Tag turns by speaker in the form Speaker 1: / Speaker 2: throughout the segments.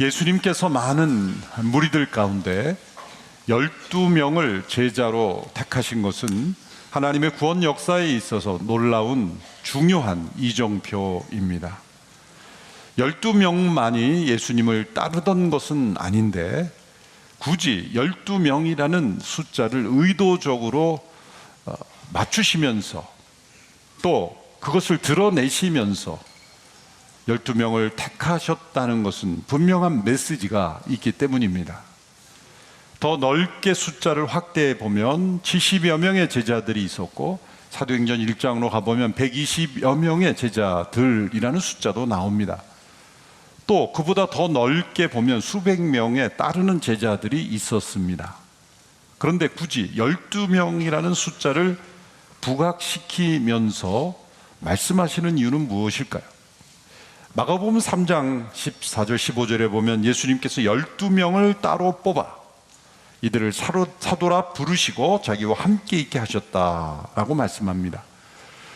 Speaker 1: 예수님께서 많은 무리들 가운데 12명을 제자로 택하신 것은 하나님의 구원 역사에 있어서 놀라운 중요한 이정표입니다. 12명만이 예수님을 따르던 것은 아닌데 굳이 12명이라는 숫자를 의도적으로 맞추시면서 또 그것을 드러내시면서 12명을 택하셨다는 것은 분명한 메시지가 있기 때문입니다. 더 넓게 숫자를 확대해 보면 70여 명의 제자들이 있었고 사도행전 1장으로 가보면 120여 명의 제자들이라는 숫자도 나옵니다. 또 그보다 더 넓게 보면 수백 명의 따르는 제자들이 있었습니다. 그런데 굳이 12명이라는 숫자를 부각시키면서 말씀하시는 이유는 무엇일까요? 마가복음 3장 14절 15절에 보면 예수님께서 12명을 따로 뽑아 이들을 사도라 부르시고 자기와 함께 있게 하셨다라고 말씀합니다.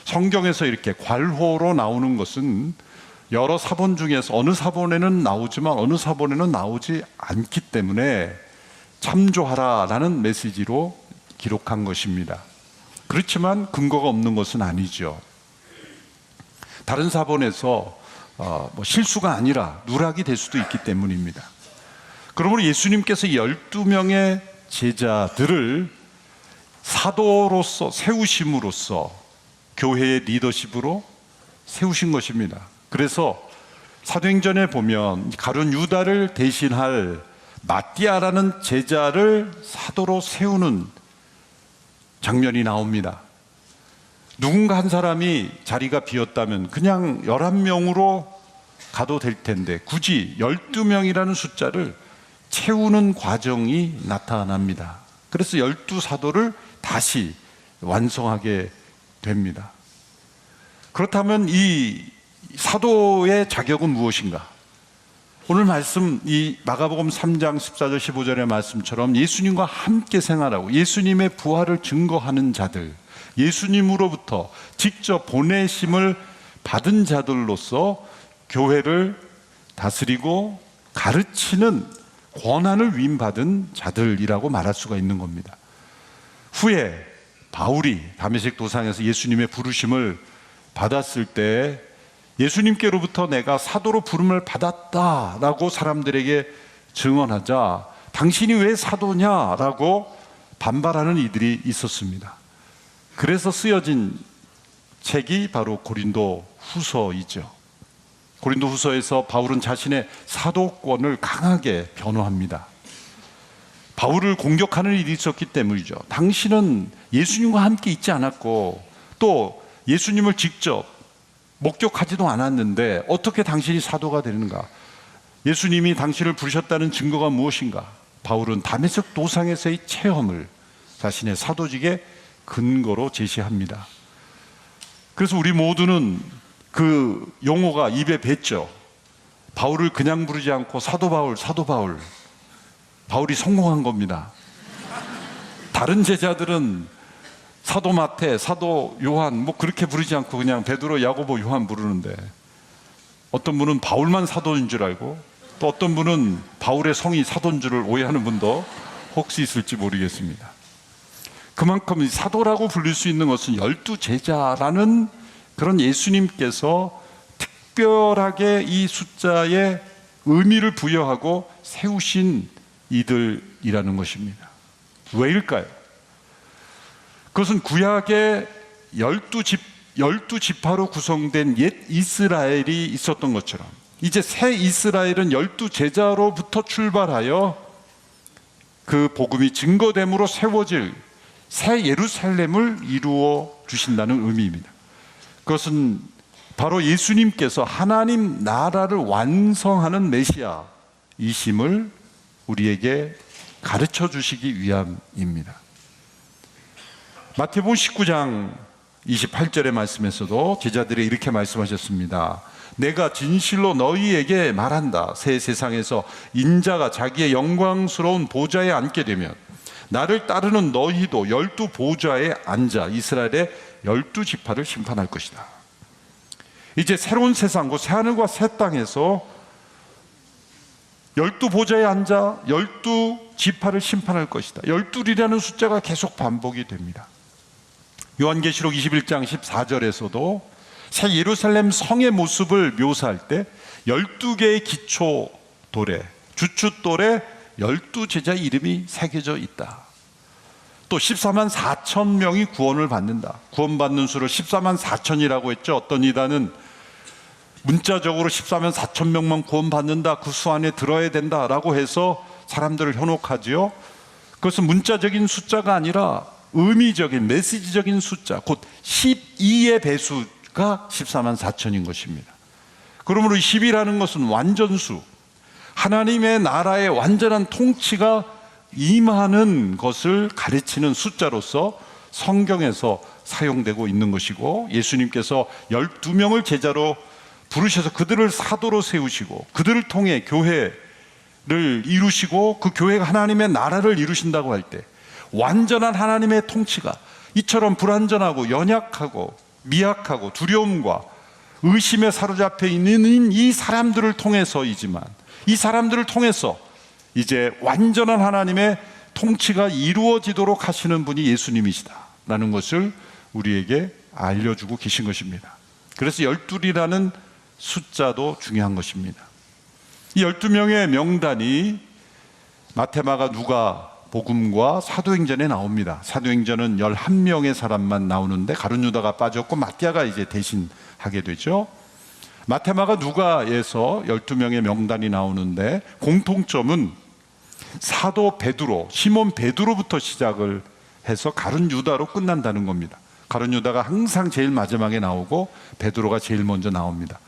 Speaker 1: 성경에서 이렇게 괄호로 나오는 것은 여러 사본 중에서 어느 사본에는 나오지만 어느 사본에는 나오지 않기 때문에 참조하라라는 메시지로 기록한 것입니다. 그렇지만 근거가 없는 것은 아니죠. 다른 사본에서 실수가 아니라 누락이 될 수도 있기 때문입니다. 그러므로 예수님께서 12명의 제자들을 사도로서 세우심으로써 교회의 리더십으로 세우신 것입니다. 그래서 사도행전에 보면 가룟 유다를 대신할 마띠아라는 제자를 사도로 세우는 장면이 나옵니다. 누군가 한 사람이 자리가 비었다면 그냥 11명으로 가도 될 텐데 굳이 12명이라는 숫자를 채우는 과정이 나타납니다. 그래서 12사도를 다시 완성하게 됩니다. 그렇다면 이 사도의 자격은 무엇인가? 오늘 말씀 이 마가복음 3장 14절 15절의 말씀처럼 예수님과 함께 생활하고 예수님의 부활을 증거하는 자들, 예수님으로부터 직접 보내심을 받은 자들로서 교회를 다스리고 가르치는 권한을 위임받은 자들이라고 말할 수가 있는 겁니다. 후에 바울이 다메섹 도상에서 예수님의 부르심을 받았을 때 예수님께로부터 내가 사도로 부름을 받았다라고 사람들에게 증언하자 당신이 왜 사도냐라고 반발하는 이들이 있었습니다. 그래서 쓰여진 책이 바로 고린도 후서이죠. 고린도 후서에서 바울은 자신의 사도권을 강하게 변호합니다. 바울을 공격하는 일이 있었기 때문이죠. 당신은 예수님과 함께 있지 않았고 또 예수님을 직접 목격하지도 않았는데 어떻게 당신이 사도가 되는가? 예수님이 당신을 부르셨다는 증거가 무엇인가? 바울은 다메섹 도상에서의 체험을 자신의 사도직의 근거로 제시합니다. 그래서 우리 모두는 그 용어가 입에 뱄죠. 바울을 그냥 부르지 않고 사도 바울, 사도 바울. 바울이 성공한 겁니다. 다른 제자들은 사도 마태, 사도 요한 뭐 그렇게 부르지 않고 그냥 베드로, 야고보, 요한 부르는데 어떤 분은 바울만 사도인 줄 알고 또 어떤 분은 바울의 성이 사도인 줄을 오해하는 분도 혹시 있을지 모르겠습니다. 그만큼 사도라고 부를 수 있는 것은 12제자라는 그런 예수님께서 특별하게 이 숫자에 의미를 부여하고 세우신 이들이라는 것입니다. 왜일까요? 그것은 구약의 12지파로 구성된 옛 이스라엘이 있었던 것처럼 이제 새 이스라엘은 12제자로부터 출발하여 그 복음이 증거됨으로 세워질 새 예루살렘을 이루어 주신다는 의미입니다. 그것은 바로 예수님께서 하나님 나라를 완성하는 메시아이심을 우리에게 가르쳐 주시기 위함입니다. 마태복음 19장 28절의 말씀에서도 제자들이 이렇게 말씀하셨습니다. 내가 진실로 너희에게 말한다. 새 세상에서 인자가 자기의 영광스러운 보좌에 앉게 되면 나를 따르는 너희도 12보좌에 앉아 이스라엘의 12지파를 심판할 것이다. 이제 새로운 세상, 곧 새하늘과 새 땅에서 12 보좌에 앉아 12 지파를 심판할 것이다. 12이라는 숫자가 계속 반복이 됩니다. 요한계시록 21장 14절에서도 새 예루살렘 성의 모습을 묘사할 때 12개의 기초 돌에, 주춧돌에 12제자 이름이 새겨져 있다. 또 14만 4천 명이 구원을 받는다. 구원받는 수를 14만 4천이라고 했죠. 어떤 이단은 문자적으로 14만 4천 명만 구원받는다, 그 수 안에 들어야 된다라고 해서 사람들을 현혹하지요. 그것은 문자적인 숫자가 아니라 의미적인, 메시지적인 숫자, 곧 12의 배수가 14만 4천인 것입니다. 그러므로 10이라는 것은 완전수, 하나님의 나라의 완전한 통치가 임하는 것을 가르치는 숫자로서 성경에서 사용되고 있는 것이고, 예수님께서 12명을 제자로 부르셔서 그들을 사도로 세우시고 그들을 통해 교회를 이루시고 그 교회가 하나님의 나라를 이루신다고 할 때 완전한 하나님의 통치가 이처럼 불완전하고 연약하고 미약하고 두려움과 의심에 사로잡혀 있는 이 사람들을 통해서이지만, 이 사람들을 통해서 이제 완전한 하나님의 통치가 이루어지도록 하시는 분이 예수님이시다라는 것을 우리에게 알려주고 계신 것입니다. 그래서 12이라는 숫자도 중요한 것입니다. 이 12명의 명단이 마태마가 누가 복음과 사도행전에 나옵니다. 사도행전은 11명의 사람만 나오는데 가룟 유다가 빠졌고 마띠아가 이제 대신하게 되죠. 마태마가 누가에서 12명의 명단이 나오는데 공통점은 사도 베드로, 시몬 베드로부터 시작을 해서 가룟 유다로 끝난다는 겁니다. 가룟 유다가 항상 제일 마지막에 나오고 베드로가 제일 먼저 나옵니다.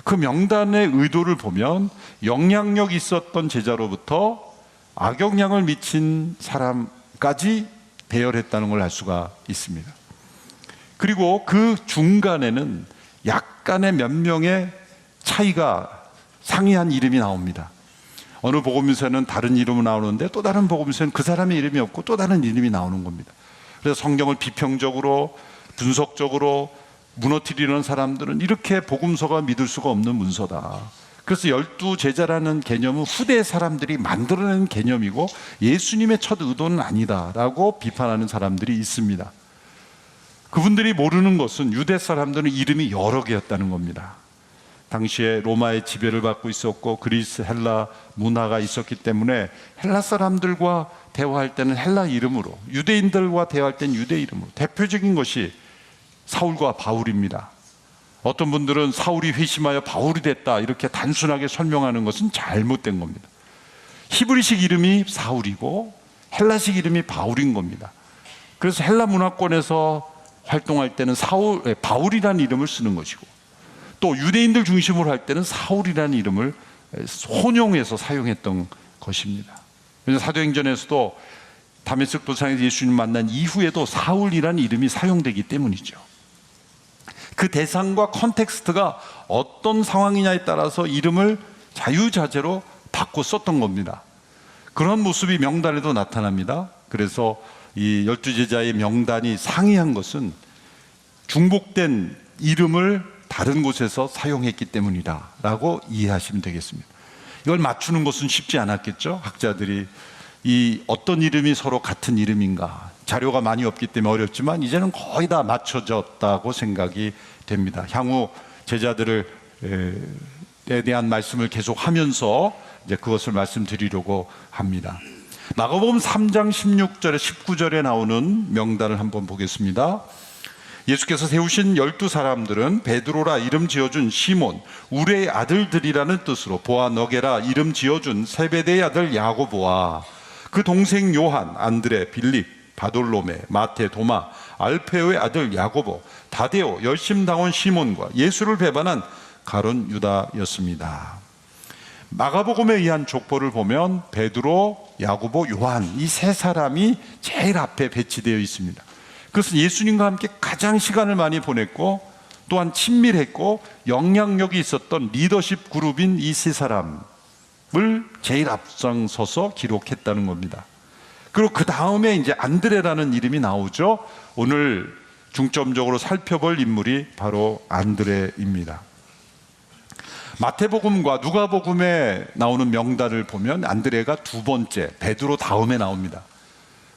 Speaker 1: 그 명단의 의도를 보면 영향력 있었던 제자로부터 악영향을 미친 사람까지 배열했다는 걸 알 수가 있습니다. 그리고 그 중간에는 약간의 몇 명의 차이가 상이한 이름이 나옵니다. 어느 복음서에는 다른 이름이 나오는데 또 다른 복음서에는 그 사람의 이름이 없고 또 다른 이름이 나오는 겁니다. 그래서 성경을 비평적으로 분석적으로 무너뜨리는 사람들은 이렇게 복음서가 믿을 수가 없는 문서다. 그래서 12제자라는 개념은 후대 사람들이 만들어낸 개념이고 예수님의 첫 의도는 아니다라고 비판하는 사람들이 있습니다. 그분들이 모르는 것은 유대 사람들은 이름이 여러 개였다는 겁니다. 당시에 로마의 지배를 받고 있었고 그리스, 헬라 문화가 있었기 때문에 헬라 사람들과 대화할 때는 헬라 이름으로, 유대인들과 대화할 때는 유대 이름으로, 대표적인 것이 사울과 바울입니다. 어떤 분들은 사울이 회심하여 바울이 됐다 이렇게 단순하게 설명하는 것은 잘못된 겁니다. 히브리식 이름이 사울이고 헬라식 이름이 바울인 겁니다. 그래서 헬라 문화권에서 활동할 때는 바울이라는 이름을 쓰는 것이고, 또 유대인들 중심으로 할 때는 사울이라는 이름을 혼용해서 사용했던 것입니다. 그래서 사도행전에서도 다메섹 도상에서 예수님 만난 이후에도 사울이라는 이름이 사용되기 때문이죠. 그 대상과 컨텍스트가 어떤 상황이냐에 따라서 이름을 자유자재로 바꿔 썼던 겁니다. 그런 모습이 명단에도 나타납니다. 그래서 이 12제자의 명단이 상이한 것은 중복된 이름을 다른 곳에서 사용했기 때문이다라고 이해하시면 되겠습니다. 이걸 맞추는 것은 쉽지 않았겠죠. 학자들이 이 어떤 이름이 서로 같은 이름인가, 자료가 많이 없기 때문에 어렵지만 이제는 거의 다 맞춰졌다고 생각이 됩니다. 향후 제자들에 대한 말씀을 계속 하면서 이제 그것을 말씀드리려고 합니다. 마가복음 3장 16절에 19절에 나오는 명단을 한번 보겠습니다. 예수께서 세우신 12사람들은 베드로라 이름 지어준 시몬, 우레의 아들들이라는 뜻으로 보아너게라 이름 지어준 세베대의 아들 야고보와 그 동생 요한, 안드레, 빌립, 바돌로메, 마테, 도마, 알페오의 아들 야고보, 다데오, 열심당원 시몬과 예수를 배반한 가룟 유다였습니다. 마가복음에 의한 족보를 보면 베드로, 야고보, 요한 이 세 사람이 제일 앞에 배치되어 있습니다. 그것은 예수님과 함께 가장 시간을 많이 보냈고 또한 친밀했고 영향력이 있었던 리더십 그룹인 이 세 사람을 제일 앞장서서 기록했다는 겁니다. 그리고 그 다음에 이제 안드레라는 이름이 나오죠. 오늘 중점적으로 살펴볼 인물이 바로 안드레입니다. 마태복음과 누가복음에 나오는 명단을 보면 안드레가 두 번째, 베드로 다음에 나옵니다.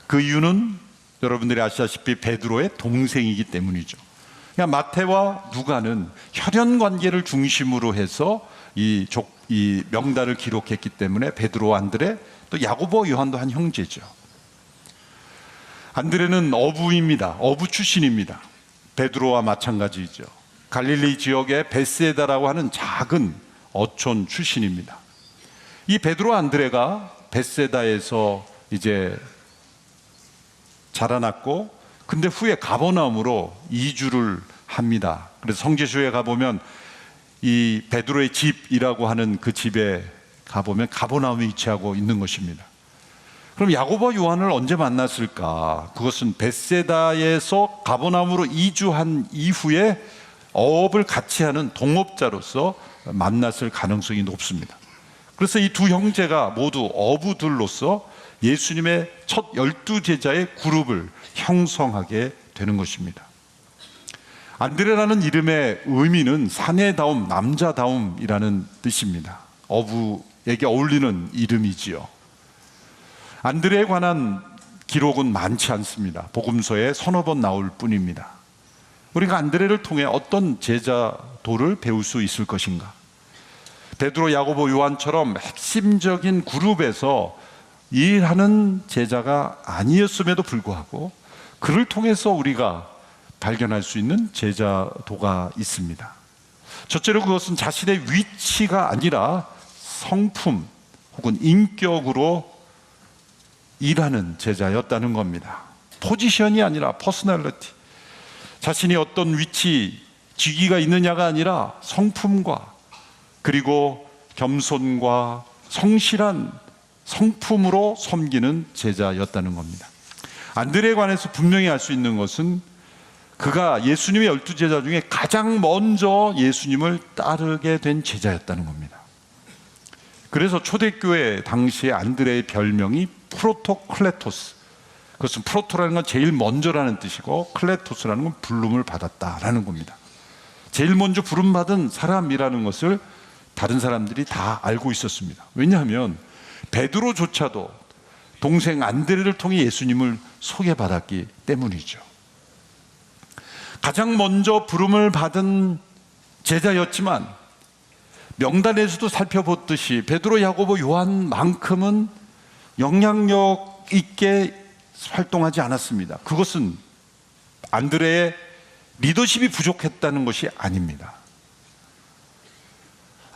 Speaker 1: 그 이유는 여러분들이 아시다시피 베드로의 동생이기 때문이죠. 그러니까 마태와 누가는 혈연 관계를 중심으로 해서 이 명단을 기록했기 때문에 베드로, 안드레, 또 야고보, 요한도 한 형제죠. 안드레는 어부입니다. 어부 출신입니다. 베드로와 마찬가지죠. 갈릴리 지역의 베세다라고 하는 작은 어촌 출신입니다. 이 베드로, 안드레가 베세다에서 이제 자라났고, 근데 후에 가버나움으로 이주를 합니다. 그래서 성지서에 가보면 이 베드로의 집이라고 하는 그 집에 가보면 가버나움에 위치하고 있는 것입니다. 그럼 야고보와 요한을 언제 만났을까? 그것은 벳세다에서 가버나움으로 이주한 이후에 어업을 같이 하는 동업자로서 만났을 가능성이 높습니다. 그래서 이 두 형제가 모두 어부들로서 예수님의 첫 12제자의 그룹을 형성하게 되는 것입니다. 안드레라는 이름의 의미는 사내다움, 남자다움이라는 뜻입니다. 어부에게 어울리는 이름이지요. 안드레에 관한 기록은 많지 않습니다. 복음서에 서너 번 나올 뿐입니다. 우리가 안드레를 통해 어떤 제자도를 배울 수 있을 것인가? 베드로, 야고보, 요한처럼 핵심적인 그룹에서 일하는 제자가 아니었음에도 불구하고 그를 통해서 우리가 발견할 수 있는 제자도가 있습니다. 첫째로 그것은 자신의 위치가 아니라 성품 혹은 인격으로 일하는 제자였다는 겁니다. 포지션이 아니라 퍼스널리티, 자신이 어떤 위치, 직위가 있느냐가 아니라 성품과 그리고 겸손과 성실한 성품으로 섬기는 제자였다는 겁니다. 안드레에 관해서 분명히 알 수 있는 것은 그가 예수님의 12제자 중에 가장 먼저 예수님을 따르게 된 제자였다는 겁니다. 그래서 초대교회 당시에 안드레의 별명이 프로토클레토스, 그것은 프로토라는 건 제일 먼저라는 뜻이고 클레토스라는 건 부름을 받았다라는 겁니다. 제일 먼저 부름받은 사람이라는 것을 다른 사람들이 다 알고 있었습니다. 왜냐하면 베드로조차도 동생 안드레를 통해 예수님을 소개받았기 때문이죠. 가장 먼저 부름을 받은 제자였지만 명단에서도 살펴보듯이 베드로, 야고보, 요한만큼은 영향력 있게 활동하지 않았습니다. 그것은 안드레의 리더십이 부족했다는 것이 아닙니다.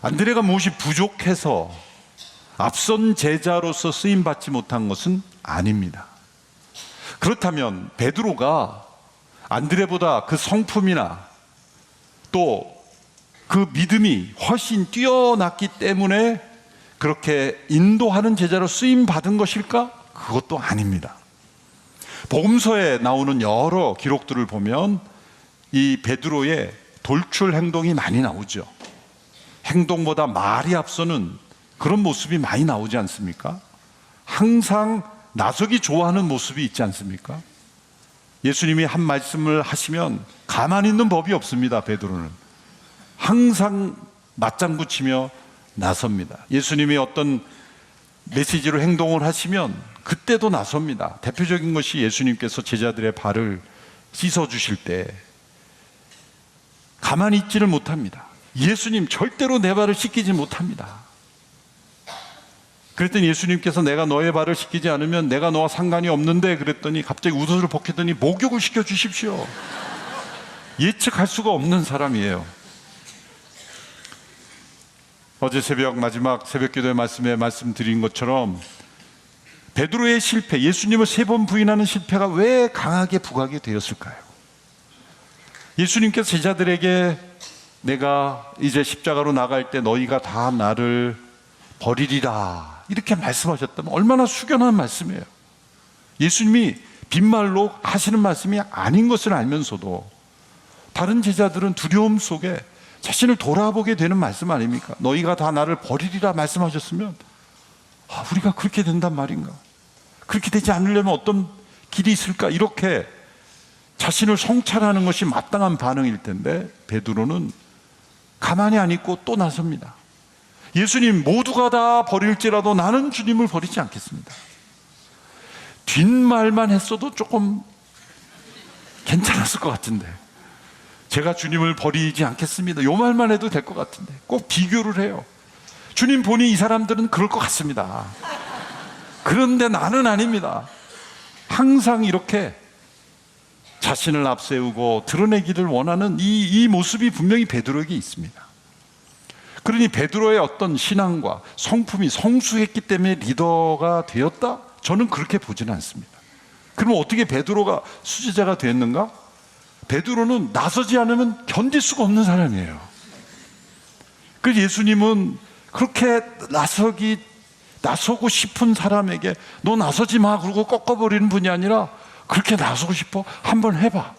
Speaker 1: 안드레가 무엇이 부족해서 앞선 제자로서 쓰임받지 못한 것은 아닙니다. 그렇다면 베드로가 안드레보다 그 성품이나 또 그 믿음이 훨씬 뛰어났기 때문에 그렇게 인도하는 제자로 쓰임받은 것일까? 그것도 아닙니다. 복음서에 나오는 여러 기록들을 보면 이 베드로의 돌출 행동이 많이 나오죠. 행동보다 말이 앞서는 그런 모습이 많이 나오지 않습니까? 항상 나서기 좋아하는 모습이 있지 않습니까? 예수님이 한 말씀을 하시면 가만히 있는 법이 없습니다. 베드로는 항상 맞장구 치며 나섭니다. 예수님이 어떤 메시지로 행동을 하시면 그때도 나섭니다. 대표적인 것이 예수님께서 제자들의 발을 씻어주실 때 가만히 있지를 못합니다. 예수님 절대로 내 발을 씻기지 못합니다. 그랬더니 예수님께서 내가 너의 발을 씻기지 않으면 내가 너와 상관이 없는데, 그랬더니 갑자기 웃옷을 벗겼더니 목욕을 시켜주십시오. 예측할 수가 없는 사람이에요. 어제 새벽 마지막 새벽기도의 말씀에 말씀드린 것처럼 베드로의 실패, 예수님을 3번 부인하는 실패가 왜 강하게 부각이 되었을까요? 예수님께서 제자들에게 내가 이제 십자가로 나갈 때 너희가 다 나를 버리리라 이렇게 말씀하셨다면 얼마나 숙연한 말씀이에요. 예수님이 빈말로 하시는 말씀이 아닌 것을 알면서도 다른 제자들은 두려움 속에 자신을 돌아보게 되는 말씀 아닙니까? 너희가 다 나를 버리리라 말씀하셨으면 우리가 그렇게 된단 말인가? 그렇게 되지 않으려면 어떤 길이 있을까? 이렇게 자신을 성찰하는 것이 마땅한 반응일 텐데 베드로는 가만히 안 있고 또 나섭니다. 예수님, 모두가 다 버릴지라도 나는 주님을 버리지 않겠습니다. 뒷말만 했어도 조금 괜찮았을 것 같은데, 제가 주님을 버리지 않겠습니다, 요 말만 해도 될 것 같은데 꼭 비교를 해요. 주님 보니 이 사람들은 그럴 것 같습니다. 그런데 나는 아닙니다. 항상 이렇게 자신을 앞세우고 드러내기를 원하는 이 모습이 분명히 베드로에게 있습니다. 그러니 베드로의 어떤 신앙과 성품이 성숙했기 때문에 리더가 되었다? 저는 그렇게 보지는 않습니다. 그럼 어떻게 베드로가 수제자가 됐는가? 베드로는 나서지 않으면 견딜 수가 없는 사람이에요. 그래서 예수님은 그렇게 나서고 싶은 사람에게 너 나서지 마 그러고 꺾어버리는 분이 아니라, 그렇게 나서고 싶어? 한번 해봐.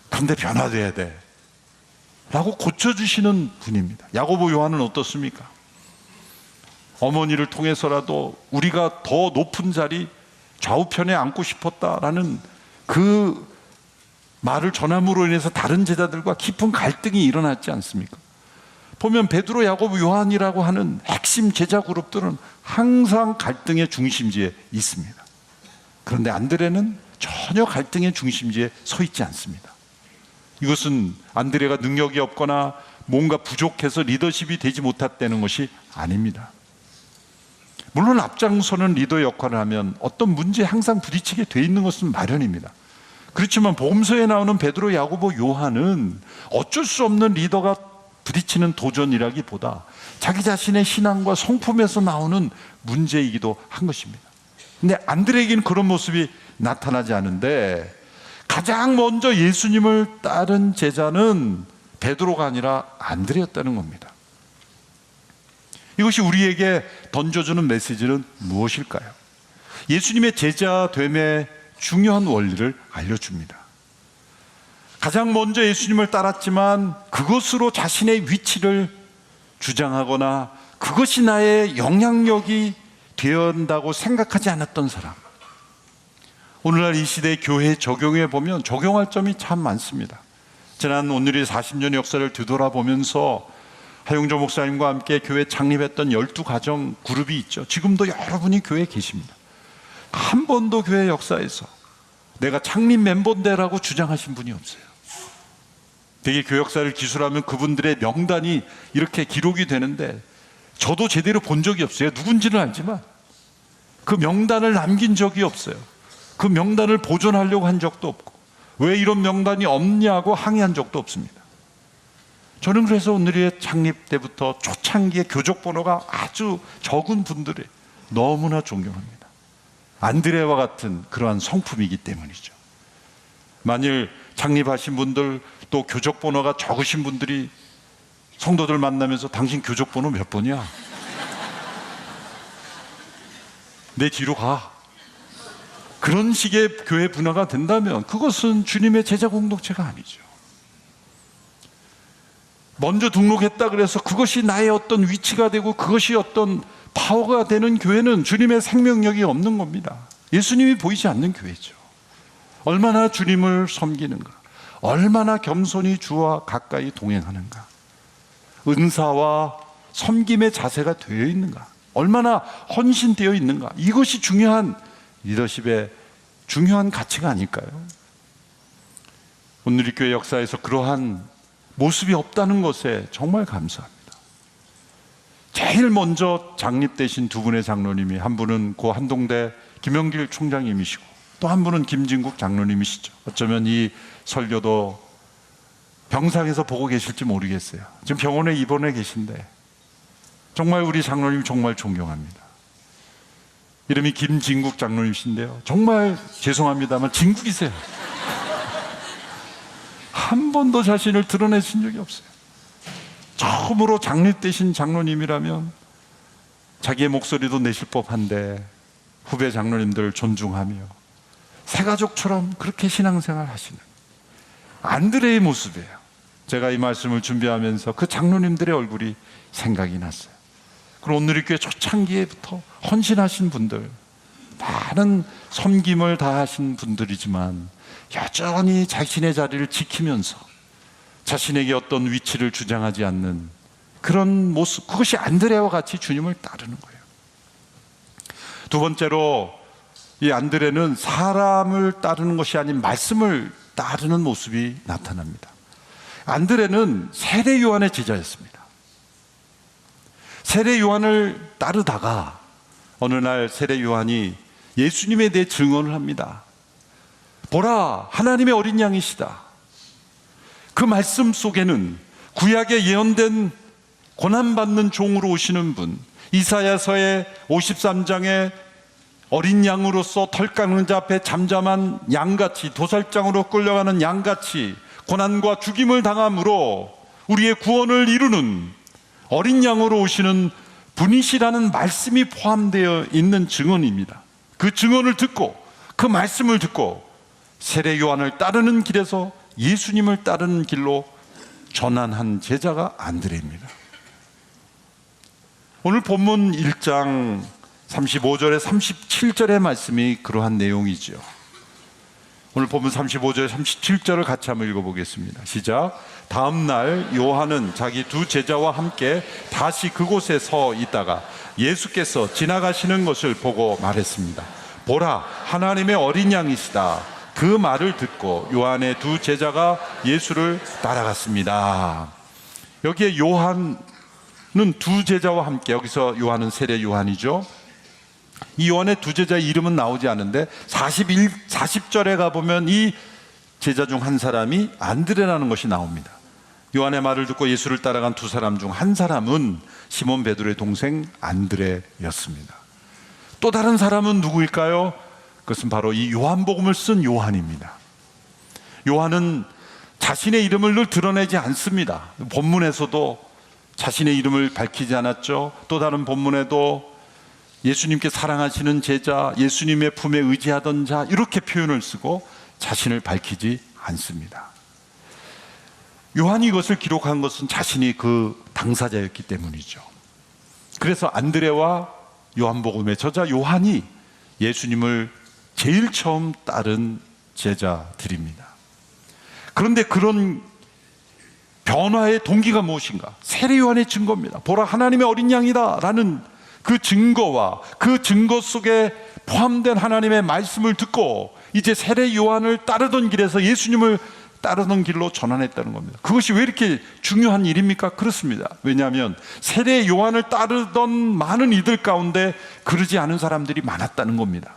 Speaker 1: 그런데 변화돼야 돼 라고 고쳐주시는 분입니다. 야고보 요한은 어떻습니까? 어머니를 통해서라도 우리가 더 높은 자리 좌우편에 앉고 싶었다라는 그 말을 전함으로 인해서 다른 제자들과 깊은 갈등이 일어났지 않습니까? 보면 베드로, 야고보, 요한이라고 하는 핵심 제자 그룹들은 항상 갈등의 중심지에 있습니다. 그런데 안드레는 전혀 갈등의 중심지에 서 있지 않습니다. 이것은 안드레가 능력이 없거나 뭔가 부족해서 리더십이 되지 못했다는 것이 아닙니다. 물론 앞장서는 리더 역할을 하면 어떤 문제에 항상 부딪히게 돼 있는 것은 마련입니다. 그렇지만 복음서에 나오는 베드로, 야고보, 요한은 어쩔 수 없는 리더가 부딪히는 도전이라기보다 자기 자신의 신앙과 성품에서 나오는 문제이기도 한 것입니다. 근데 안드레에게는 그런 모습이 나타나지 않은데, 가장 먼저 예수님을 따른 제자는 베드로가 아니라 안드레였다는 겁니다. 이것이 우리에게 던져주는 메시지는 무엇일까요? 예수님의 제자됨의 중요한 원리를 알려줍니다. 가장 먼저 예수님을 따랐지만 그것으로 자신의 위치를 주장하거나 그것이 나의 영향력이 되어야 한다고 생각하지 않았던 사람, 오늘날 이 시대의 교회에 적용해 보면 적용할 점이 참 많습니다. 지난 오늘의 40년의 역사를 되돌아보면서 하용조 목사님과 함께 교회 창립했던 12가정 그룹이 있죠. 지금도 여러분이 교회에 계십니다. 한 번도 교회 역사에서 내가 창립 멤버인데라고 주장하신 분이 없어요. 되게 교역사를 기술하면 그분들의 명단이 이렇게 기록이 되는데, 저도 제대로 본 적이 없어요. 누군지는 알지만 그 명단을 남긴 적이 없어요. 그 명단을 보존하려고 한 적도 없고, 왜 이런 명단이 없냐고 항의한 적도 없습니다. 저는 그래서 오늘의 창립 때부터 초창기에 교적 번호가 아주 적은 분들을 너무나 존경합니다. 안드레와 같은 그러한 성품이기 때문이죠. 만일 창립하신 분들, 또 교적 번호가 적으신 분들이 성도들 만나면서 당신 교적 번호 몇 번이야? 내 뒤로 가. 그런 식의 교회 문화가 된다면 그것은 주님의 제자 공동체가 아니죠. 먼저 등록했다 그래서 그것이 나의 어떤 위치가 되고 그것이 어떤 파워가 되는 교회는 주님의 생명력이 없는 겁니다. 예수님이 보이지 않는 교회죠. 얼마나 주님을 섬기는가, 얼마나 겸손히 주와 가까이 동행하는가, 은사와 섬김의 자세가 되어 있는가, 얼마나 헌신되어 있는가, 이것이 중요한 리더십의 중요한 가치가 아닐까요? 오늘 이 교회 역사에서 그러한 모습이 없다는 것에 정말 감사합니다. 제일 먼저 장립되신 두 분의 장로님이, 한 분은 고 한동대 김영길 총장님이시고 또 한 분은 김진국 장로님이시죠. 어쩌면 이 설교도 병상에서 보고 계실지 모르겠어요. 지금 병원에 입원해 계신데 정말 우리 장로님 정말 존경합니다. 이름이 김진국 장로님이신데요, 정말 죄송합니다만 진국이세요. 한 번도 자신을 드러내신 적이 없어요. 처음으로 장립되신 장로님이라면 자기의 목소리도 내실 법한데 후배 장로님들을 존중하며 새가족처럼 그렇게 신앙생활 하시는 안드레의 모습이에요. 제가 이 말씀을 준비하면서 그 장로님들의 얼굴이 생각이 났어요. 그리고 오늘 이 교회 초창기에부터 헌신하신 분들, 많은 섬김을 다하신 분들이지만 여전히 자신의 자리를 지키면서 자신에게 어떤 위치를 주장하지 않는 그런 모습, 그것이 안드레와 같이 주님을 따르는 거예요. 두 번째로 이 안드레는 사람을 따르는 것이 아닌 말씀을 따르는 모습이 나타납니다. 안드레는 세례 요한의 제자였습니다. 세례 요한을 따르다가 어느 날 세례 요한이 예수님에 대해 증언을 합니다. 보라, 하나님의 어린 양이시다. 그 말씀 속에는 구약에 예언된 고난받는 종으로 오시는 분, 이사야서의 53장에 어린 양으로서 털 깎는 자 앞에 잠잠한 양같이, 도살장으로 끌려가는 양같이 고난과 죽임을 당함으로 우리의 구원을 이루는 어린 양으로 오시는 분이시라는 말씀이 포함되어 있는 증언입니다. 그 증언을 듣고, 그 말씀을 듣고 세례 요한을 따르는 길에서 예수님을 따르는 길로 전환한 제자가 안드레입니다. 오늘 본문 1장 35절에 37절의 말씀이 그러한 내용이죠. 오늘 본문 35절 37절을 같이 한번 읽어보겠습니다. 시작. 다음 날 요한은 자기 두 제자와 함께 다시 그곳에 서 있다가 예수께서 지나가시는 것을 보고 말했습니다. 보라, 하나님의 어린 양이시다. 그 말을 듣고 요한의 두 제자가 예수를 따라갔습니다. 여기에 요한은 두 제자와 함께, 여기서 요한은 세례 요한이죠. 이 요한의 두 제자의 이름은 나오지 않은데 40절에 가보면 이 제자 중 한 사람이 안드레라는 것이 나옵니다. 요한의 말을 듣고 예수를 따라간 두 사람 중 한 사람은 시몬 베드로의 동생 안드레였습니다. 또 다른 사람은 누구일까요? 그것은 바로 이 요한복음을 쓴 요한입니다. 요한은 자신의 이름을 늘 드러내지 않습니다. 본문에서도 자신의 이름을 밝히지 않았죠. 또 다른 본문에도 예수님께 사랑하시는 제자, 예수님의 품에 의지하던 자, 이렇게 표현을 쓰고 자신을 밝히지 않습니다. 요한이 이것을 기록한 것은 자신이 그 당사자였기 때문이죠. 그래서 안드레와 요한복음의 저자 요한이 예수님을 제일 처음 따른 제자들입니다. 그런데 그런 변화의 동기가 무엇인가? 세례 요한의 증거입니다. 보라, 하나님의 어린 양이다 라는 그 증거와 그 증거 속에 포함된 하나님의 말씀을 듣고 이제 세례 요한을 따르던 길에서 예수님을 따르던 길로 전환했다는 겁니다. 그것이 왜 이렇게 중요한 일입니까? 그렇습니다. 왜냐하면 세례 요한을 따르던 많은 이들 가운데 그러지 않은 사람들이 많았다는 겁니다.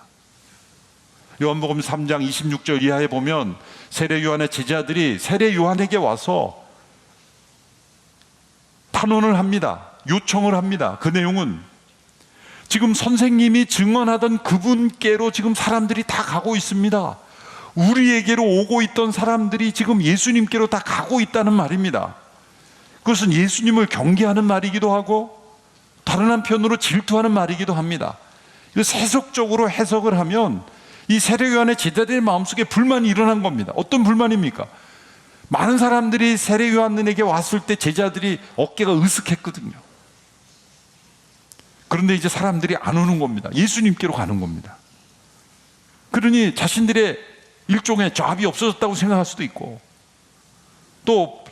Speaker 1: 요한복음 3장 26절 이하에 보면 세례 요한의 제자들이 세례 요한에게 와서 탄원을 합니다. 요청을 합니다. 그 내용은 지금 선생님이 증언하던 그분께로 지금 사람들이 다 가고 있습니다. 우리에게로 오고 있던 사람들이 지금 예수님께로 다 가고 있다는 말입니다. 그것은 예수님을 경계하는 말이기도 하고 다른 한편으로 질투하는 말이기도 합니다. 이거 세속적으로 해석을 하면 이 세례 요한의 제자들의 마음속에 불만이 일어난 겁니다. 어떤 불만입니까? 많은 사람들이 세례 요한에게 왔을 때 제자들이 어깨가 으쓱했거든요. 그런데 이제 사람들이 안 오는 겁니다. 예수님께로 가는 겁니다. 그러니 자신들의 일종의 잡이 없어졌다고 생각할 수도 있고, 또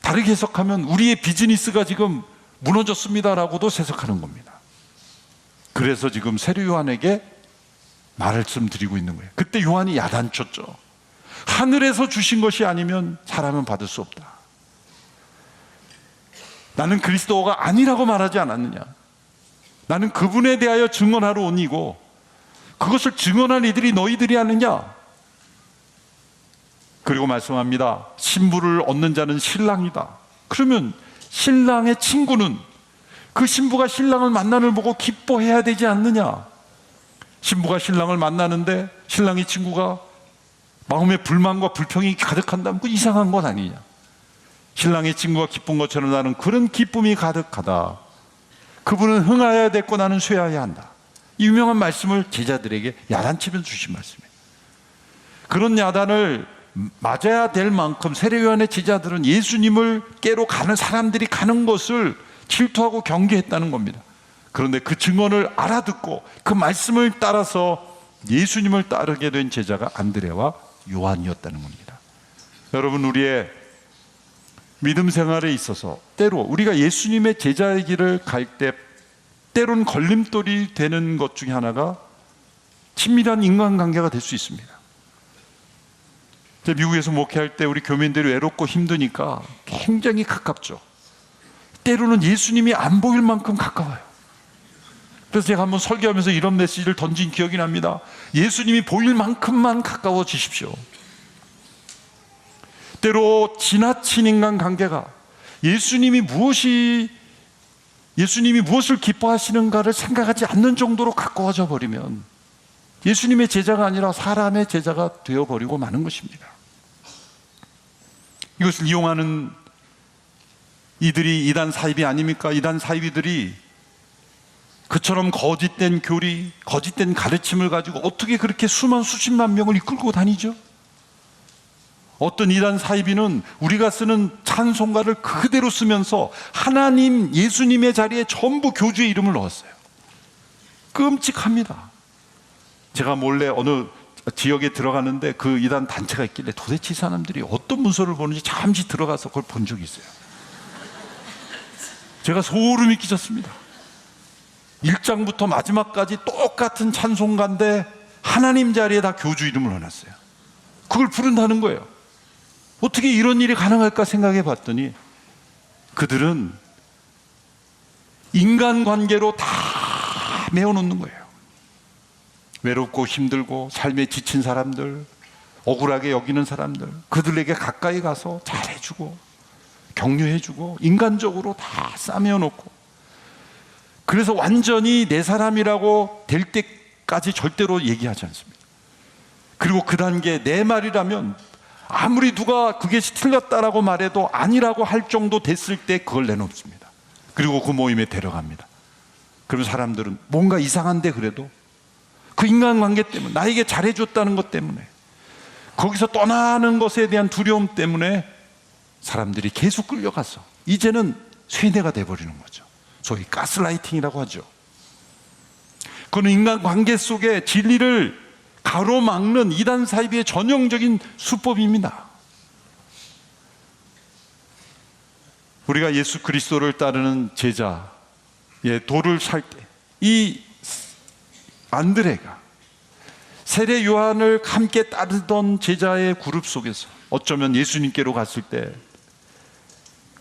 Speaker 1: 다르게 해석하면 우리의 비즈니스가 지금 무너졌습니다라고도 해석하는 겁니다. 그래서 지금 세례 요한에게 말씀드리고 있는 거예요. 그때 요한이 야단쳤죠. 하늘에서 주신 것이 아니면 사람은 받을 수 없다. 나는 그리스도가 아니라고 말하지 않았느냐. 나는 그분에 대하여 증언하러 온 이고 그것을 증언한 이들이 너희들이 아느냐. 그리고 말씀합니다. 신부를 얻는 자는 신랑이다. 그러면 신랑의 친구는 그 신부가 신랑을 만나는 걸 보고 기뻐해야 되지 않느냐. 신부가 신랑을 만나는데 신랑의 친구가 마음에 불만과 불평이 가득한다면 그 이상한 건 아니냐. 신랑의 친구가 기쁜 것처럼 나는 그런 기쁨이 가득하다. 그분은 흥하여야 됐고 나는 쇠하여야 한다. 이 유명한 말씀을 제자들에게 야단치면서 주신 말씀이에요. 그런 야단을 맞아야 될 만큼 세례 요한의 제자들은 예수님을 깨러 가는 사람들이 가는 것을 질투하고 경계했다는 겁니다. 그런데 그 증언을 알아듣고 그 말씀을 따라서 예수님을 따르게 된 제자가 안드레와 요한이었다는 겁니다. 여러분, 우리의 믿음 생활에 있어서 때로 우리가 예수님의 제자의 길을 갈 때 때론 걸림돌이 되는 것 중에 하나가 친밀한 인간관계가 될 수 있습니다. 미국에서 목회할 때 우리 교민들이 외롭고 힘드니까 굉장히 가깝죠. 때로는 예수님이 안 보일 만큼 가까워요. 그래서 제가 한번 설교하면서 이런 메시지를 던진 기억이 납니다. 예수님이 보일 만큼만 가까워지십시오. 때로 지나친 인간관계가 예수님이 무엇을 기뻐하시는가를 생각하지 않는 정도로 가까워져 버리면 예수님의 제자가 아니라 사람의 제자가 되어버리고 마는 것입니다. 이것을 이용하는 이들이 이단 사입이 아닙니까? 이단 사입이들이 그처럼 거짓된 교리, 거짓된 가르침을 가지고 어떻게 그렇게 수십만 명을 이끌고 다니죠? 어떤 이단 사이비는 우리가 쓰는 찬송가를 그대로 쓰면서 하나님, 예수님의 자리에 전부 교주의 이름을 넣었어요. 끔찍합니다. 제가 몰래 어느 지역에 들어가는데 그 이단 단체가 있길래 도대체 이 사람들이 어떤 문서를 보는지 잠시 들어가서 그걸 본 적이 있어요. 제가 소름이 끼쳤습니다. 1장부터 마지막까지 똑같은 찬송가인데 하나님 자리에 다 교주 이름을 넣어놨어요. 그걸 부른다는 거예요. 어떻게 이런 일이 가능할까 생각해 봤더니 그들은 인간관계로 다 메워놓는 거예요. 외롭고 힘들고 삶에 지친 사람들, 억울하게 여기는 사람들, 그들에게 가까이 가서 잘해주고 격려해주고 인간적으로 다 싸매어놓고, 그래서 완전히 내 사람이라고 될 때까지 절대로 얘기하지 않습니다. 그리고 그 단계 내 말이라면 아무리 누가 그게 틀렸다라고 말해도 아니라고 할 정도 됐을 때 그걸 내놓습니다. 그리고 그 모임에 데려갑니다. 그러면 사람들은 뭔가 이상한데 그래도 그 인간관계 때문에, 나에게 잘해줬다는 것 때문에, 거기서 떠나는 것에 대한 두려움 때문에 사람들이 계속 끌려가서 이제는 쇠뇌가 돼버리는 거죠. 소위 가스라이팅이라고 하죠. 그는 인간관계 속에 진리를 가로막는 이단 사이비의 전형적인 수법입니다. 우리가 예수 그리스도를 따르는 제자의 도를 살 때 이 안드레가 세례 요한을 함께 따르던 제자의 그룹 속에서 어쩌면 예수님께로 갔을 때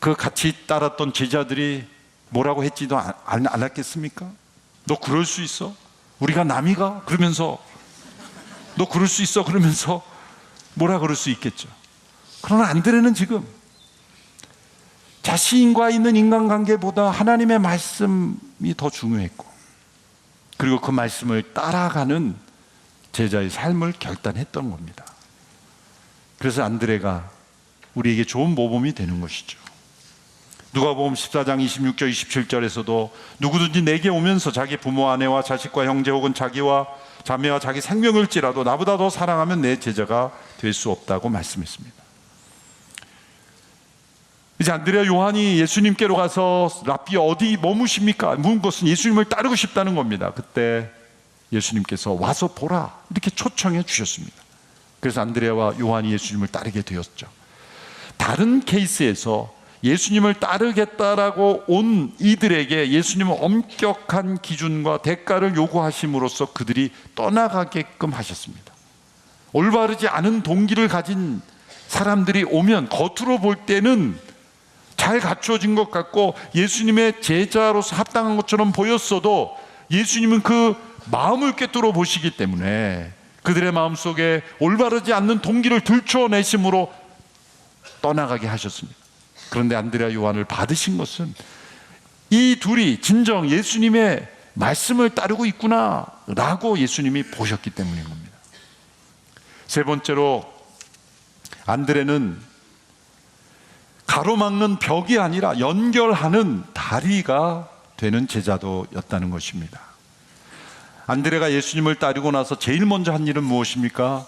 Speaker 1: 그 같이 따랐던 제자들이 뭐라고 했지도 않았겠습니까? 너 그럴 수 있어? 우리가 남이가? 그러면서 너 그럴 수 있어? 그러면서 뭐라 그럴 수 있겠죠. 그러나 안드레는 지금 자신과 있는 인간관계보다 하나님의 말씀이 더 중요했고, 그리고 그 말씀을 따라가는 제자의 삶을 결단했던 겁니다. 그래서 안드레가 우리에게 좋은 모범이 되는 것이죠. 누가복음 14장 26절 27절에서도 누구든지 내게 오면서 자기 부모 아내와 자식과 형제 혹은 자기와 자매와 자기 생명을지라도 나보다 더 사랑하면 내 제자가 될 수 없다고 말씀했습니다. 이제 안드레와 요한이 예수님께로 가서 랍비 어디 머무십니까? 묻은 것은 예수님을 따르고 싶다는 겁니다. 그때 예수님께서 와서 보라 이렇게 초청해 주셨습니다. 그래서 안드레와 요한이 예수님을 따르게 되었죠. 다른 케이스에서 예수님을 따르겠다라고 온 이들에게 예수님은 엄격한 기준과 대가를 요구하심으로써 그들이 떠나가게끔 하셨습니다. 올바르지 않은 동기를 가진 사람들이 오면 겉으로 볼 때는 잘 갖추어진 것 같고 예수님의 제자로서 합당한 것처럼 보였어도 예수님은 그 마음을 꿰뚫어 보시기 때문에 그들의 마음속에 올바르지 않는 동기를 들춰내심으로 떠나가게 하셨습니다. 그런데 안드레와 요한을 받으신 것은 이 둘이 진정 예수님의 말씀을 따르고 있구나 라고 예수님이 보셨기 때문인 겁니다. 세 번째로 안드레는 가로막는 벽이 아니라 연결하는 다리가 되는 제자도였다는 것입니다. 안드레가 예수님을 따르고 나서 제일 먼저 한 일은 무엇입니까?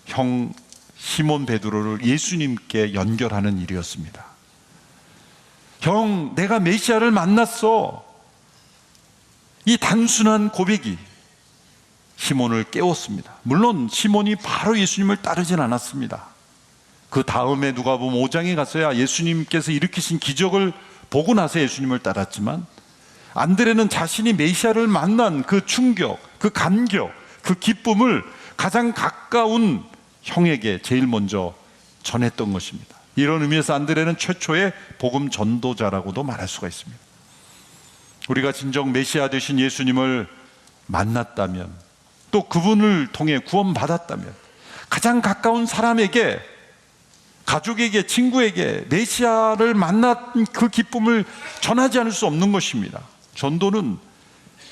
Speaker 1: 형 시몬 베드로를 예수님께 연결하는 일이었습니다. 형, 내가 메시아를 만났어. 이 단순한 고백이 시몬을 깨웠습니다. 물론 시몬이 바로 예수님을 따르진 않았습니다. 그 다음에 누가복음 5장에 가서야 예수님께서 일으키신 기적을 보고 나서 예수님을 따랐지만, 안드레는 자신이 메시아를 만난 그 충격, 그 감격, 그 기쁨을 가장 가까운 형에게 제일 먼저 전했던 것입니다. 이런 의미에서 안드레는 최초의 복음 전도자라고도 말할 수가 있습니다. 우리가 진정 메시아 되신 예수님을 만났다면, 또 그분을 통해 구원받았다면, 가장 가까운 사람에게, 가족에게, 친구에게 메시아를 만난 그 기쁨을 전하지 않을 수 없는 것입니다. 전도는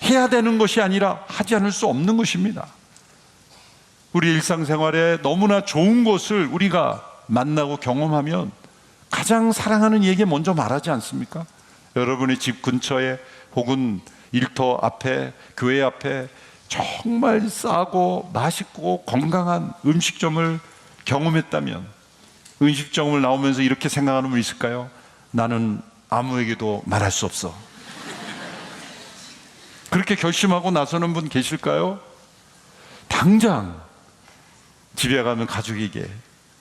Speaker 1: 해야 되는 것이 아니라 하지 않을 수 없는 것입니다. 우리 일상생활에 너무나 좋은 것을 우리가 만나고 경험하면 가장 사랑하는 이에게 먼저 말하지 않습니까? 여러분의 집 근처에 혹은 일터 앞에, 교회 앞에 정말 싸고 맛있고 건강한 음식점을 경험했다면, 음식점을 나오면서 이렇게 생각하는 분 있을까요? 나는 아무에게도 말할 수 없어. 그렇게 결심하고 나서는 분 계실까요? 당장 집에 가면 가족에게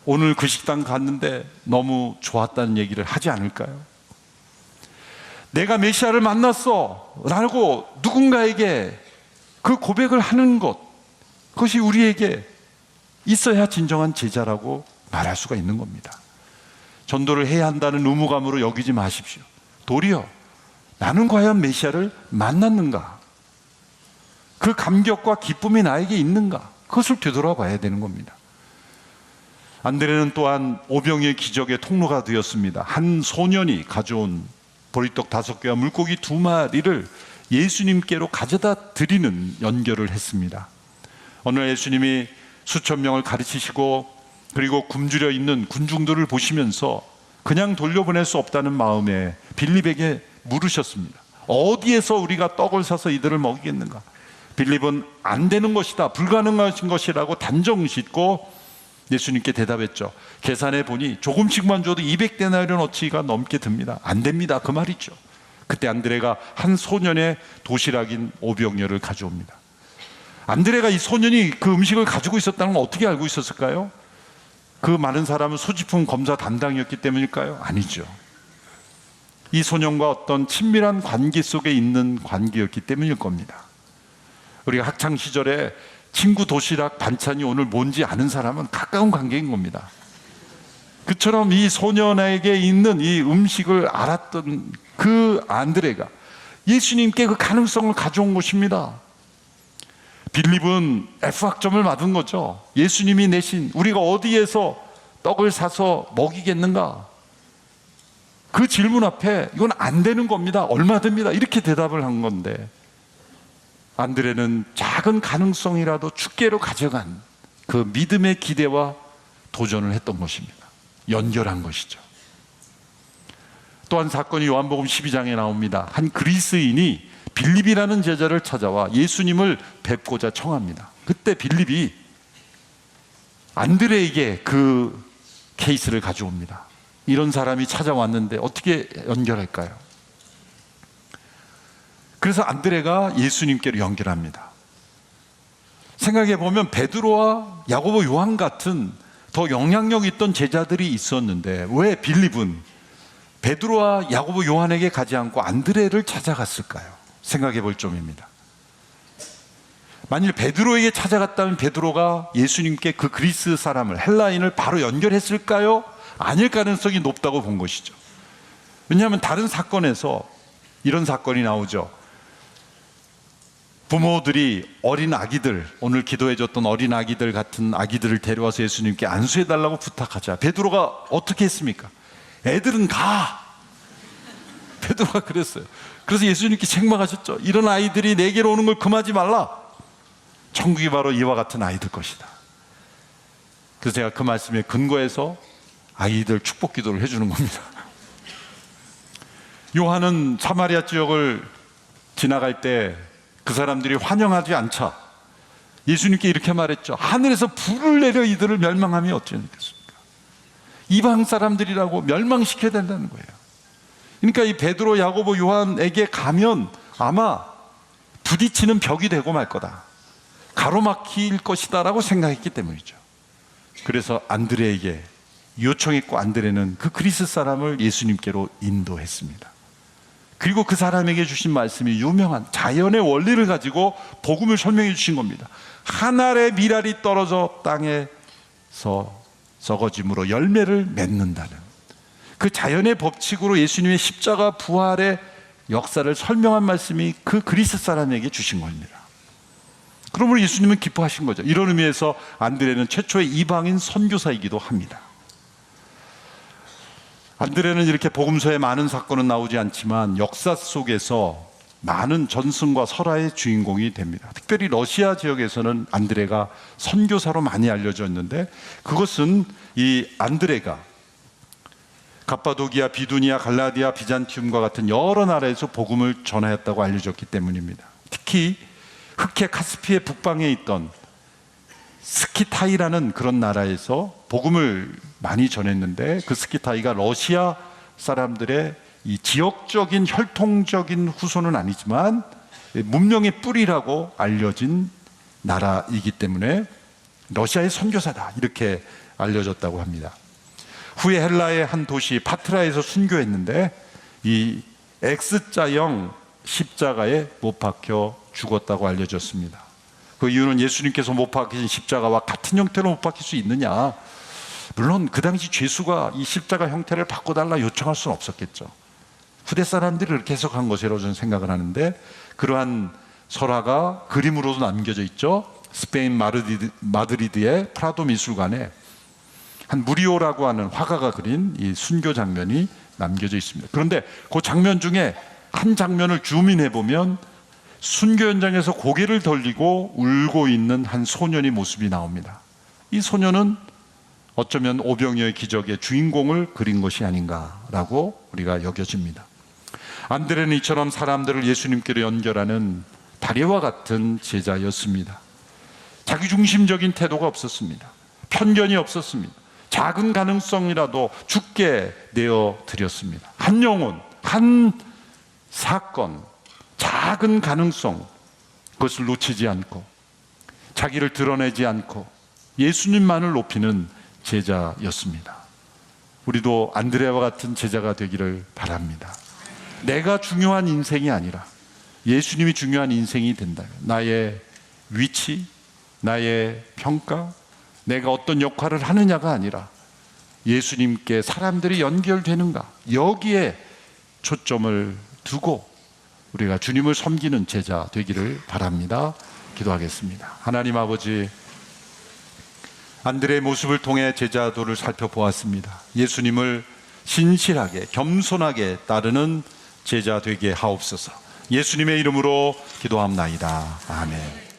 Speaker 1: 오늘 그 식당 갔는데 너무 좋았다는 얘기를 하지 않을까요? 내가 메시아를 만났어 라고 누군가에게 그 고백을 하는 것, 그것이 우리에게 있어야 진정한 제자라고 말할 수가 있는 겁니다. 전도를 해야 한다는 의무감으로 여기지 마십시오. 도리어 나는 과연 메시아를 만났는가? 그 감격과 기쁨이 나에게 있는가? 그것을 되돌아봐야 되는 겁니다. 안드레는 또한 오병이의 기적의 통로가 되었습니다. 한 소년이 가져온 보리떡 5개와 물고기 2마리를 예수님께로 가져다 드리는 연결을 했습니다. 오늘 예수님이 수천 명을 가르치시고 그리고 굶주려 있는 군중들을 보시면서 그냥 돌려보낼 수 없다는 마음에 빌립에게 물으셨습니다. 어디에서 우리가 떡을 사서 이들을 먹이겠는가? 빌립은 안 되는 것이다, 불가능한 것이라고 단정 짓고 예수님께 대답했죠. 계산해 보니 조금씩만 줘도 200데나리온어치가 넘게 듭니다. 안 됩니다, 그 말이죠. 그때 안드레가 한 소년의 도시락인 오병이어를 가져옵니다. 안드레가 이 소년이 그 음식을 가지고 있었다는 걸 어떻게 알고 있었을까요? 그 많은 사람은 소지품 검사 담당이었기 때문일까요? 아니죠. 이 소년과 어떤 친밀한 관계 속에 있는 관계였기 때문일 겁니다. 우리가 학창 시절에 친구 도시락 반찬이 오늘 뭔지 아는 사람은 가까운 관계인 겁니다. 그처럼 이 소년에게 있는 이 음식을 알았던 그 안드레가 예수님께 그 가능성을 가져온 것입니다. 빌립은 F학점을 받은 거죠. 예수님이 내신, 우리가 어디에서 떡을 사서 먹이겠는가? 그 질문 앞에 이건 안 되는 겁니다, 얼마 됩니다, 이렇게 대답을 한 건데, 안드레는 작은 가능성이라도 주께로 가져간 그 믿음의 기대와 도전을 했던 것입니다. 연결한 것이죠. 또 한 사건이 요한복음 12장에 나옵니다. 한 그리스인이 빌립이라는 제자를 찾아와 예수님을 뵙고자 청합니다. 그때 빌립이 안드레에게 그 케이스를 가져옵니다. 이런 사람이 찾아왔는데 어떻게 연결할까요? 그래서 안드레가 예수님께로 연결합니다. 생각해 보면 베드로와 야고보, 요한 같은 더 영향력 있던 제자들이 있었는데 왜 빌립은 베드로와 야고보, 요한에게 가지 않고 안드레를 찾아갔을까요? 생각해 볼 점입니다. 만일 베드로에게 찾아갔다면 베드로가 예수님께 그 그리스 사람을, 헬라인을 바로 연결했을까요? 아닐 가능성이 높다고 본 것이죠. 왜냐하면 다른 사건에서 이런 사건이 나오죠. 부모들이 어린 아기들, 오늘 기도해줬던 어린 아기들 같은 아기들을 데려와서 예수님께 안수해달라고 부탁하자. 베드로가 어떻게 했습니까? 애들은 가. 베드로가 그랬어요. 그래서 예수님께 책망하셨죠. 이런 아이들이 내게로 오는 걸 금하지 말라. 천국이 바로 이와 같은 아이들 것이다. 그래서 제가 그 말씀에 근거해서 아이들 축복 기도를 해주는 겁니다. 요한은 사마리아 지역을 지나갈 때 그 사람들이 환영하지 않자 예수님께 이렇게 말했죠. 하늘에서 불을 내려 이들을 멸망하면 어쩌겠습니까? 이방 사람들이라고 멸망시켜야 된다는 거예요. 그러니까 이 베드로, 야고보, 요한에게 가면 아마 부딪히는 벽이 되고 말 거다, 가로막힐 것이다 라고 생각했기 때문이죠. 그래서 안드레에게 요청했고 안드레는 그 그리스 사람을 예수님께로 인도했습니다. 그리고 그 사람에게 주신 말씀이 유명한 자연의 원리를 가지고 복음을 설명해 주신 겁니다. 한 알의 밀알이 떨어져 땅에서 썩어짐으로 열매를 맺는다는 그 자연의 법칙으로 예수님의 십자가 부활의 역사를 설명한 말씀이 그 그리스 사람에게 주신 겁니다. 그러므로 예수님은 기뻐하신 거죠. 이런 의미에서 안드레는 최초의 이방인 선교사이기도 합니다. 안드레는 이렇게 복음서에 많은 사건은 나오지 않지만 역사 속에서 많은 전승과 설화의 주인공이 됩니다. 특별히 러시아 지역에서는 안드레가 선교사로 많이 알려져 있는데, 그것은 이 안드레가 갑바도기아, 비두니아, 갈라디아, 비잔티움과 같은 여러 나라에서 복음을 전하였다고 알려졌기 때문입니다. 특히 흑해 카스피의 북방에 있던 스키타이라는 그런 나라에서 복음을 많이 전했는데, 그 스키타이가 러시아 사람들의 이 지역적인 혈통적인 후손은 아니지만 문명의 뿌리라고 알려진 나라이기 때문에 러시아의 선교사다 이렇게 알려졌다고 합니다. 후에 헬라의 한 도시 파트라에서 순교했는데 이 X자형 십자가에 못 박혀 죽었다고 알려졌습니다. 그 이유는 예수님께서 못 박히신 십자가와 같은 형태로 못 박힐 수 있느냐, 물론 그 당시 죄수가 이 십자가 형태를 바꿔달라 요청할 수는 없었겠죠. 후대 사람들이 그렇게 해석한 것이라고 저는 생각을 하는데, 그러한 설화가 그림으로도 남겨져 있죠. 스페인 마드리드의 프라도 미술관에 한 무리오라고 하는 화가가 그린 이 순교 장면이 남겨져 있습니다. 그런데 그 장면 중에 한 장면을 줌인해 보면 순교 현장에서 고개를 돌리고 울고 있는 한 소년의 모습이 나옵니다. 이 소년은 어쩌면 오병이어의 기적의 주인공을 그린 것이 아닌가라고 우리가 여겨집니다. 안드레는 이처럼 사람들을 예수님께로 연결하는 다리와 같은 제자였습니다. 자기중심적인 태도가 없었습니다. 편견이 없었습니다. 작은 가능성이라도 죽게 내어드렸습니다. 한 영혼, 한 사건, 작은 가능성, 그것을 놓치지 않고 자기를 드러내지 않고 예수님만을 높이는 제자였습니다. 우리도 안드레와 같은 제자가 되기를 바랍니다. 내가 중요한 인생이 아니라 예수님이 중요한 인생이 된다면, 나의 위치, 나의 평가, 내가 어떤 역할을 하느냐가 아니라 예수님께 사람들이 연결되는가, 여기에 초점을 두고 우리가 주님을 섬기는 제자 되기를 바랍니다. 기도하겠습니다. 하나님 아버지, 안드레의 모습을 통해 제자도를 살펴보았습니다. 예수님을 신실하게 겸손하게 따르는 제자 되게 하옵소서. 예수님의 이름으로 기도합나이다. 아멘.